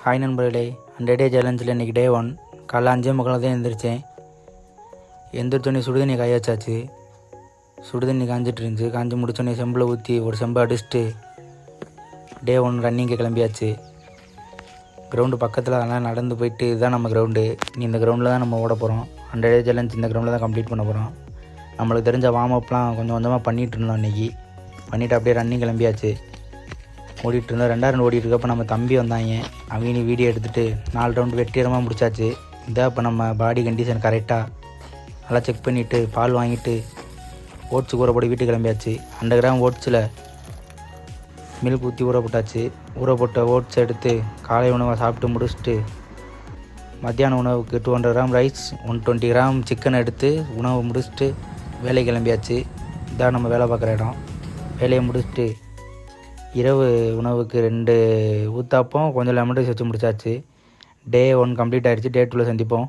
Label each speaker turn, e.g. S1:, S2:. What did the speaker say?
S1: Hi நண்பர்களே, 100 டே சேலஞ்சில் இன்றைக்கி டே 1. காலைல 5:45 தான் எழுந்திரிச்சேன். எந்திரிச்சோடனே சுடுதண்ணி காய வச்சாச்சு. சுடுதண்ணி காஞ்சிட்டு இருந்துச்சு. காஞ்சி முடிச்சோடனே செம்பில் ஊற்றி ஒரு செம்பை அடிச்சுட்டு டே 1 ரன்னிங்கு கிளம்பியாச்சு. கிரவுண்டு பக்கத்தில் அதெல்லாம் நடந்து போயிட்டு இதுதான் நம்ம கிரவுண்டு. இந்த கிரவுண்டில் தான் நம்ம ஓட போகிறோம். 100 டே சேலஞ்ச் இந்த கிரவுண்டில் தான் கம்ப்ளீட் பண்ண போகிறோம். நம்மளுக்கு தெரிஞ்ச வார்ம் அப்லாம் கொஞ்சம் கொஞ்சமாக பண்ணிகிட்டு இருந்தோம். இன்றைக்கி பண்ணிவிட்டு அப்படியே ரன்னிங் கிளம்பியாச்சு. ஓடிட்டு இருந்தோம். 2 ரவுண்ட் ஓடிட்டு இருக்கப்போ நம்ம தம்பி வந்தாங்க. அவங்க வீடியோ எடுத்துகிட்டு 4 ரவுண்டு வெற்றிகரமாக முடிச்சாச்சு. இதான் இப்போ நம்ம பாடி கண்டிஷன் கரெக்டாக நல்லா செக் பண்ணிவிட்டு பால் வாங்கிட்டு ஓட்ஸு ஊற போட்டு வீட்டுக்கு கிளம்பியாச்சு. 100 கிராம் ஓட்ஸில் மில்க் ஊற்றி ஊற போட்டாச்சு. ஊற போட்ட ஓட்ஸ் எடுத்து காலை உணவை சாப்பிட்டு முடிச்சுட்டு மத்தியான உணவுக்கு 200 கிராம் ரைஸ் 120 கிராம் சிக்கன் எடுத்து உணவை முடிச்சுட்டு வேலை கிளம்பியாச்சு. இதான் நம்ம வேலை பார்க்குற இடம். வேலையை முடிச்சுட்டு இரவு உணவுக்கு 2 ஊத்தாப்பம் கொஞ்சம் லெமன் ரைஸ் வச்சு முடிச்சாச்சு. டே 1 கம்ப்ளீட் ஆகிடுச்சு. டே 2ல் சந்திப்போம்.